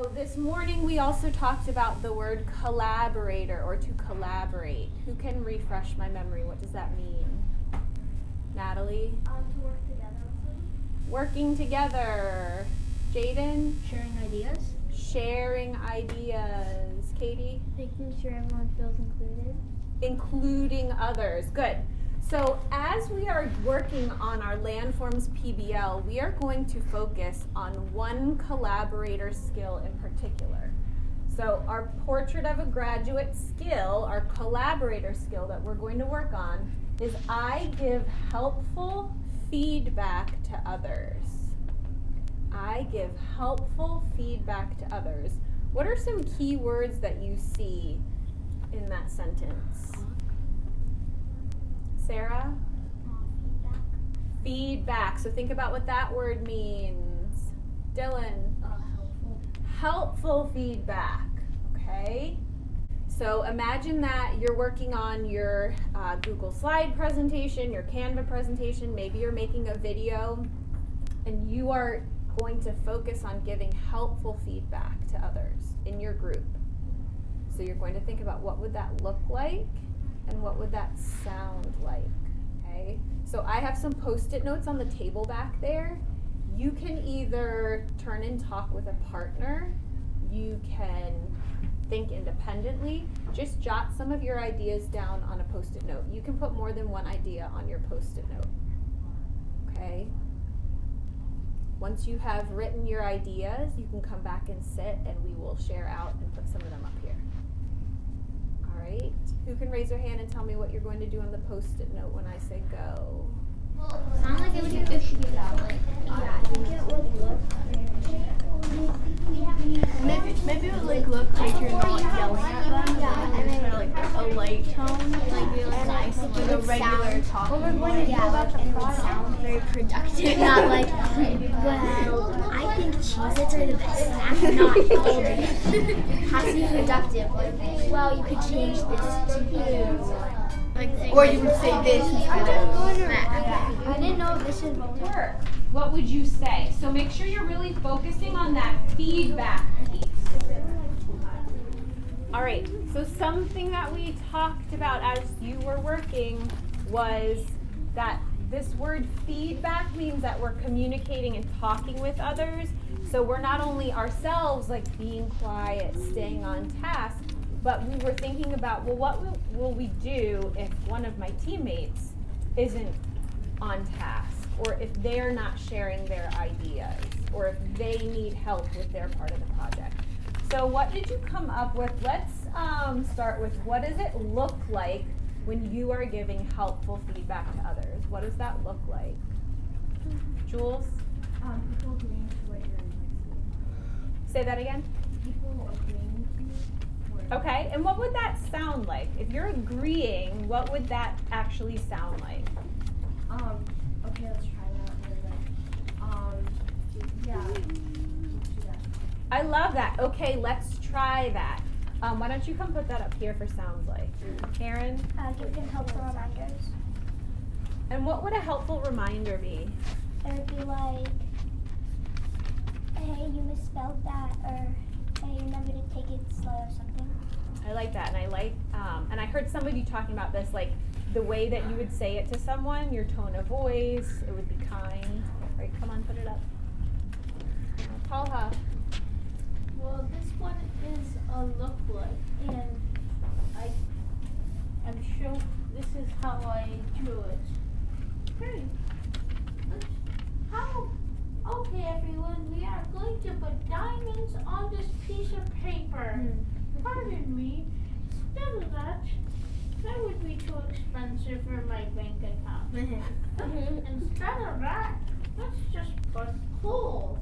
So this morning we also talked about the word collaborator or to collaborate. Who can refresh my memory? What does that mean? Natalie? To work together with them. Working together. Jaden? Sharing ideas. Sharing ideas. Katie? Making sure everyone feels included. Including others. Good. So as we are working on our Landforms PBL, we are going to focus on one collaborator skill in particular. So our portrait of a graduate skill, our collaborator skill that we're going to work on, is I give helpful feedback to others. I give helpful feedback to others. What are some key words that you see in that sentence? Sarah? Feedback. Feedback. So think about what that word means. Dylan? Helpful. Helpful feedback. Okay? So imagine that you're working on your Google slide presentation, your Canva presentation, maybe you're making a video, and you are going to focus on giving helpful feedback to others in your group. So you're going to think about what would that look like and what would that sound like, okay? So I have some Post-it notes on the table back there. You can either turn and talk with a partner, you can think independently, just jot some of your ideas down on a Post-it note. You can put more than one idea on your Post-it note, okay? Once you have written your ideas, you can come back and sit and we will share out and put some of them up here. All right, who can raise their hand and tell me what you're going to do on the Post-it note when I say go? Well, it sounds like it would be fishy about like, I think it would look Maybe it would like look like you're not yelling at them. And then like a light tone, like be like nice, like a regular talk. and it would sound very productive. Not like, well, I think Cheez-Its are the best snack, not all of it. Has to be productive. Like, well, you could change this to Like, or you would say this instead of that. I didn't know this would Work. What would you say? So make sure you're really focusing on that feedback piece. All right, so something that we talked about as you were working was that this word feedback means that we're communicating and talking with others. So we're not only ourselves like being quiet, staying on task, but we were thinking about, well, what will we do if one of my teammates isn't on task, or if they're not sharing their ideas, or if they need help with their part of the project. So what did you come up with? Let's start with, what does it look like when you are giving helpful feedback to others? What does that look like? Jules? People agreeing to what you're saying. Say that again. People agreeing to what. Okay, and what would that sound like? If you're agreeing, what would that actually sound like? Okay, let's try that. Yeah. Let's do that. I love that. Okay, let's try that. Why don't you come put that up here for sounds like? Karen? giving helpful reminders. And what would a helpful reminder be? It would be like, hey, you misspelled that, or hey, remember to take it slow or something. I like that, and I like, and I heard some of you talking about this, like the way that you would say it to someone, your tone of voice, it would be kind. All right, come on, put it up. Talha. Well, this one is a look like, and I'm sure this is how I drew it. Okay. Okay, everyone, we are going to put diamonds on this piece of paper. Pardon me. Instead of that would be too expensive for my bank account. Instead of that, let's just put coal.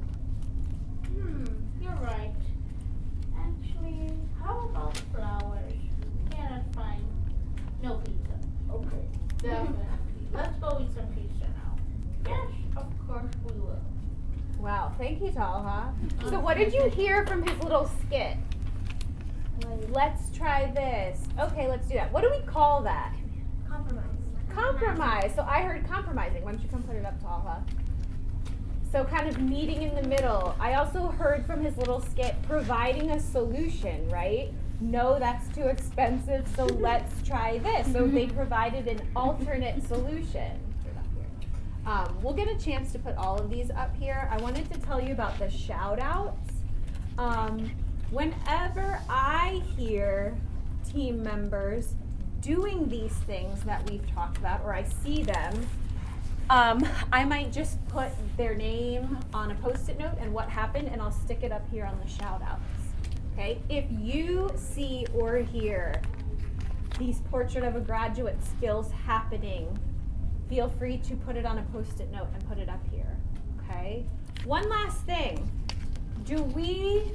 You're right. Actually, how about flowers? Yeah, that's fine. No pizza. Okay, definitely. Let's go eat some pizza now. Yes, of course we will. Wow, thank you, Talha. So what did you hear from his little skit? Let's try this. Okay, let's do that. What do we call that? Compromise. Compromise. So I heard compromising. Why don't you come put it up, Talha? So kind of meeting in the middle. I also heard from his little skit, providing a solution, right? No, that's too expensive, so let's try this. So they provided an alternate solution. We'll get a chance to put all of these up here. I wanted to tell you about the shout outs. Whenever I hear team members doing these things that we've talked about, or I see them, I might just put their name on a post-it note and what happened, and I'll stick it up here on the shout outs. Okay, if you see or hear these portrait of a graduate skills happening, feel free to put it on a post-it note and put it up here, okay? One last thing, do we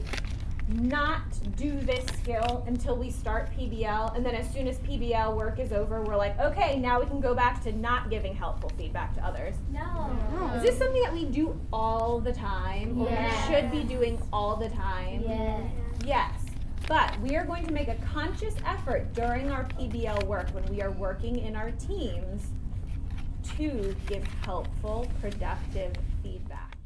not do this skill until we start PBL, and then as soon as PBL work is over, we're like, okay, now we can go back to not giving helpful feedback to others? No. Is this something that we do all the time, or Yes. we should be doing all the time? Yeah. Yes, but we are going to make a conscious effort during our PBL work when we are working in our teams to give helpful, productive feedback.